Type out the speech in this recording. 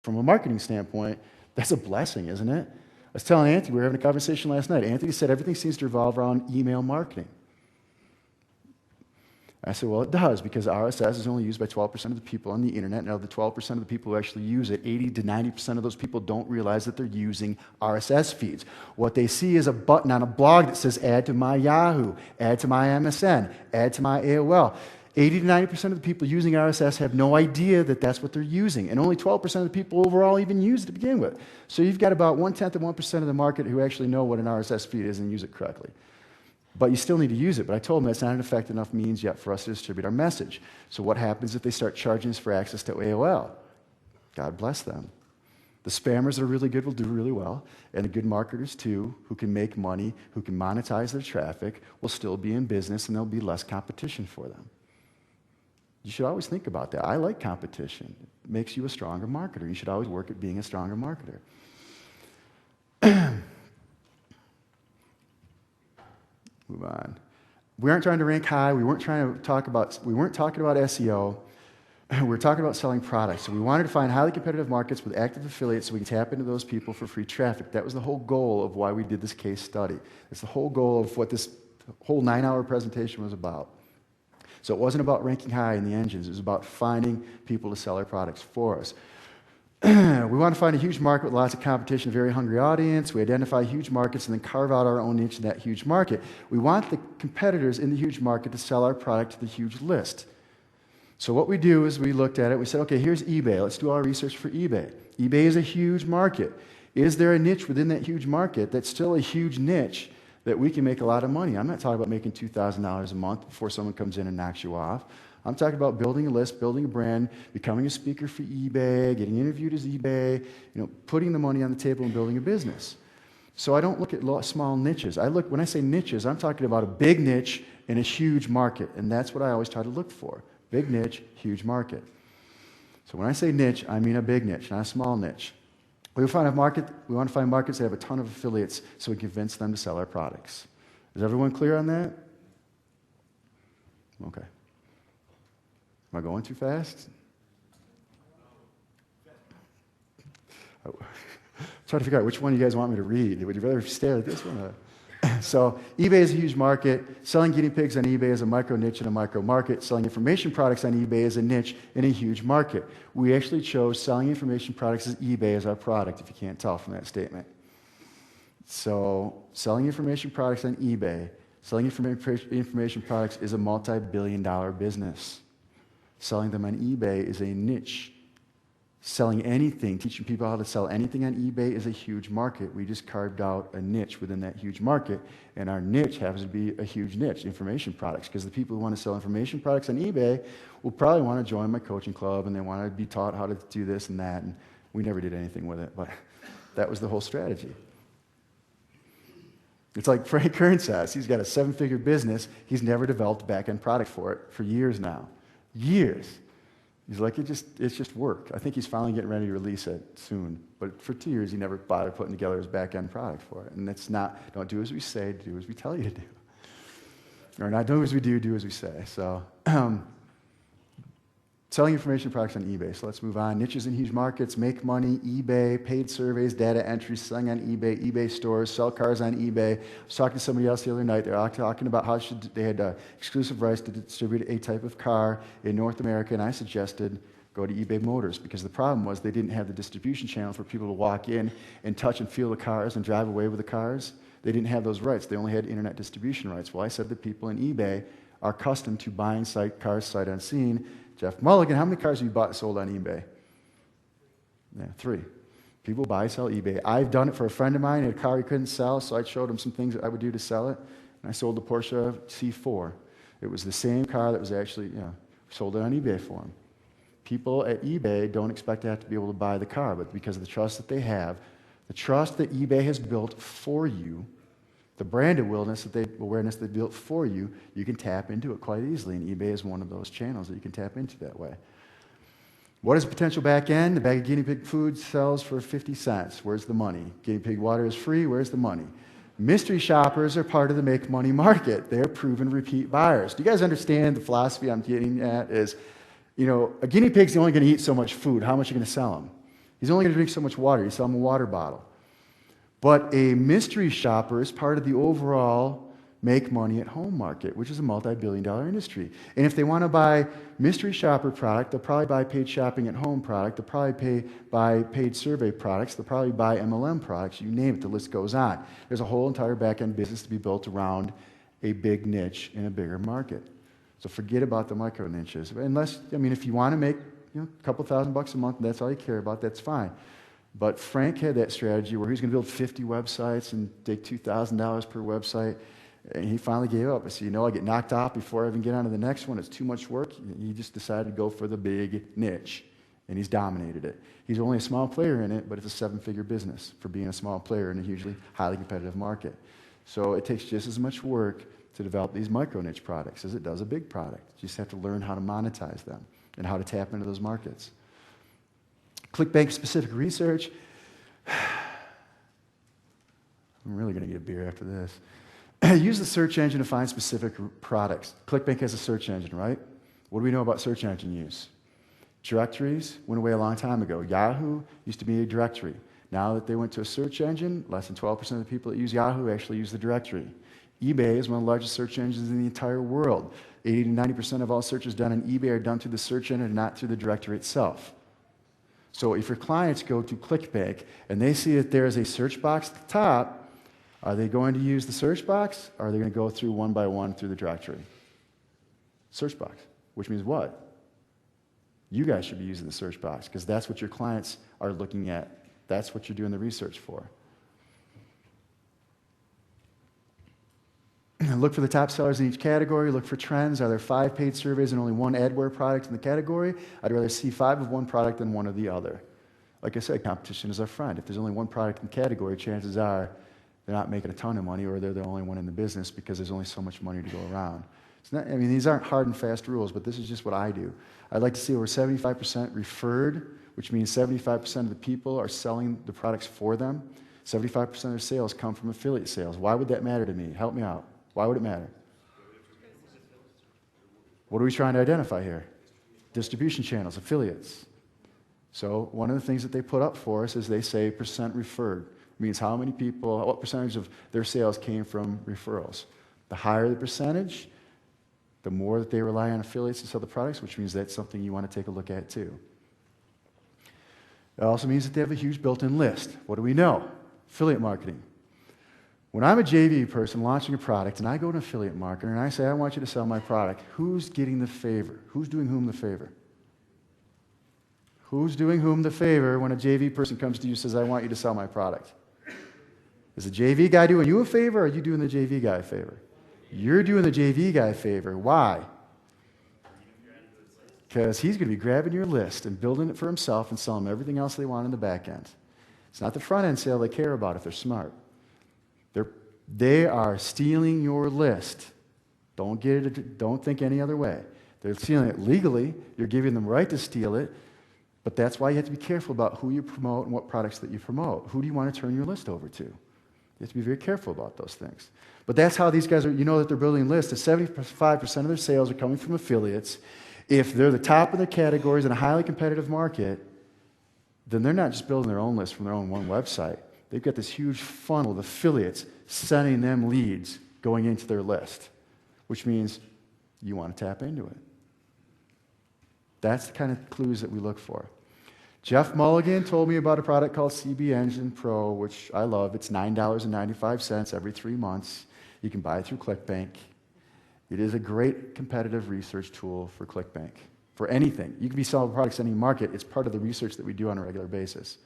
from a marketing standpoint, that's a blessing, isn't it? I was telling Anthony, we were having a conversation last night. Anthony said everything seems to revolve around email marketing. I said, well, it does, because RSS is only used by 12% of the people on the internet. Now, the 12% of the people who actually use it, 80 to 90% of those people don't realize that they're using RSS feeds. What they see is a button on a blog that says, add to my Yahoo, add to my MSN, add to my AOL. 80 to 90% of the people using RSS have no idea that that's what they're using, and only 12% of the people overall even use it to begin with. So you've got about 1/10 of 1% of the market who actually know what an RSS feed is and use it correctly. But you still need to use it. But I told them that's not an effective enough means yet for us to distribute our message. So what happens if they start charging us for access to AOL? God bless them. The spammers that are really good will do really well, and the good marketers too, who can make money, who can monetize their traffic, will still be in business, and there'll be less competition for them. You should always think about that. I like competition. It makes you a stronger marketer. You should always work at being a stronger marketer. Move on. We aren't trying to rank high. We weren't talking about SEO. We were talking about selling products. So we wanted to find highly competitive markets with active affiliates so we can tap into those people for free traffic. That was the whole goal of why we did this case study. It's the whole goal of what this whole 9-hour presentation was about. So it wasn't about ranking high in the engines. It was about finding people to sell our products for us. We want to find a huge market with lots of competition, a very hungry audience. We identify huge markets and then carve out our own niche in that huge market. We want the competitors in the huge market to sell our product to the huge list. So what we do is we looked at it. We said, okay, here's eBay. Let's do our research for eBay. eBay is a huge market. Is there a niche within that huge market that's still a huge niche that we can make a lot of money? I'm not talking about making $2,000 a month before someone comes in and knocks you off. I'm talking about building a list, building a brand, becoming a speaker for eBay, getting interviewed as eBay, putting the money on the table and building a business. So I don't look at small niches. When I say niches, I'm talking about a big niche in a huge market, and that's what I always try to look for. Big niche, huge market. So when I say niche, I mean a big niche, not a small niche. We want to find markets that have a ton of affiliates so we can convince them to sell our products. Is everyone clear on that? Okay. Am I going too fast? Trying to figure out which one you guys want me to read. Would you rather stare at this one? So eBay is a huge market. Selling guinea pigs on eBay is a micro niche in a micro market. Selling information products on eBay is a niche in a huge market. We actually chose selling information products as eBay as our product, if you can't tell from that statement. So selling information products on eBay, selling information products is a multi-billion-dollar business. Selling them on eBay is a niche. Selling anything, teaching people how to sell anything on eBay is a huge market. We just carved out a niche within that huge market, and our niche happens to be a huge niche, information products, because the people who want to sell information products on eBay will probably want to join my coaching club, and they want to be taught how to do this and that, and we never did anything with it, but that was the whole strategy. It's like Frank Kern says, he's got a 7-figure business, he's never developed a back-end product for it for years now. Years. He's like, it's just work. I think he's finally getting ready to release it soon. But for 2 years, he never bothered putting together his back-end product for it. And it's not, don't do as we say, do as we tell you to do. Or not do as we do as we say. So, selling information products on eBay. So let's move on. Niches in huge markets, make money, eBay, paid surveys, data entry, selling on eBay, eBay stores, sell cars on eBay. I was talking to somebody else the other night. They were talking about how they had exclusive rights to distribute a type of car in North America, and I suggested go to eBay Motors, because the problem was they didn't have the distribution channel for people to walk in and touch and feel the cars and drive away with the cars. They didn't have those rights. They only had internet distribution rights. Well, I said that people in eBay are accustomed to buying cars sight unseen. Jeff Mulligan, how many cars have you bought and sold on eBay? Yeah, 3. People buy, sell eBay. I've done it for a friend of mine. He had a car he couldn't sell, so I showed him some things that I would do to sell it, and I sold the Porsche C4. It was the same car that was actually, sold it on eBay for him. People at eBay don't expect to have to be able to buy the car, but because of the trust that they have, the trust that eBay has built for you, the brand awareness that they built for you, you can tap into it quite easily, and eBay is one of those channels that you can tap into that way. What is a potential back end? The bag of guinea pig food sells for 50 cents. Where's the money? Guinea pig water is free. Where's the money? Mystery shoppers are part of the make money market. They're proven repeat buyers. Do you guys understand the philosophy I'm getting at? Is, a guinea pig's only going to eat so much food. How much are you going to sell them? He's only going to drink so much water. You sell him a water bottle. But a mystery shopper is part of the overall make money at home market, which is a multi-billion-dollar industry. And if they want to buy mystery shopper product, they'll probably buy paid shopping at home product, they'll probably buy paid survey products, they'll probably buy MLM products, you name it, the list goes on. There's a whole entire back-end business to be built around a big niche in a bigger market. So forget about the micro niches. Unless, if you want to make a couple $1,000 a month and that's all you care about, that's fine. But Frank had that strategy where he was going to build 50 websites and take $2,000 per website. And he finally gave up. I said, I get knocked off before I even get on to the next one. It's too much work. He just decided to go for the big niche, and he's dominated it. He's only a small player in it, but it's a 7-figure business for being a small player in a hugely highly competitive market. So it takes just as much work to develop these micro niche products as it does a big product. You just have to learn how to monetize them and how to tap into those markets. ClickBank specific research. I'm really going to get a beer after this. Use the search engine to find specific products. ClickBank has a search engine, right? What do we know about search engine use? Directories went away a long time ago. Yahoo used to be a directory. Now that they went to a search engine, less than 12% of the people that use Yahoo actually use the directory. eBay is one of the largest search engines in the entire world. 80 to 90% of all searches done on eBay are done through the search engine and not through the directory itself. So if your clients go to ClickBank and they see that there is a search box at the top, are they going to use the search box, or are they going to go through one by one through the directory? Search box, which means what? You guys should be using the search box because that's what your clients are looking at. That's what you're doing the research for. Look for the top sellers in each category. Look for trends. Are there 5 paid surveys and only 1 adware product in the category? I'd rather see 5 of one product than 1 of the other. Like I said, competition is our friend. If there's only 1 product in the category, chances are they're not making a ton of money, or they're the only one in the business because there's only so much money to go around. It's not, these aren't hard and fast rules, but this is just what I do. I'd like to see over 75% referred, which means 75% of the people are selling the products for them. 75% of their sales come from affiliate sales. Why would that matter to me? Help me out. Why would it matter? What are we trying to identify here? Distribution channels, affiliates. So one of the things that they put up for us is they say percent referred. It means how many people, what percentage of their sales came from referrals. The higher the percentage, the more that they rely on affiliates to sell the products, which means that's something you want to take a look at too. It also means that they have a huge built-in list. What do we know? Affiliate marketing. When I'm a JV person launching a product and I go to an affiliate marketer and I say, I want you to sell my product, who's getting the favor? Who's doing whom the favor? Who's doing whom the favor when a JV person comes to you and says, I want you to sell my product? Is the JV guy doing you a favor, or are you doing the JV guy a favor? You're doing the JV guy a favor. Why? Because he's going to be grabbing your list and building it for himself and selling them everything else they want in the back end. It's not the front end sale they care about if they're smart. They are stealing your list. Don't think any other way. They're stealing it legally. You're giving them the right to steal it. But that's why you have to be careful about who you promote and what products that you promote. Who do you want to turn your list over to? You have to be very careful about those things. But that's how these guys are, that they're building lists. 75% of their sales are coming from affiliates. If they're the top of their categories in a highly competitive market, then they're not just building their own list from their own one website. They've got this huge funnel of affiliates sending them leads going into their list, which means you want to tap into it. That's the kind of clues that we look for. Jeff Mulligan told me about a product called CB Engine Pro, which I love. It's $9.95 every 3 months. You can buy it through ClickBank. It is a great competitive research tool for ClickBank, for anything. You can be selling products in any market. It's part of the research that we do on a regular basis.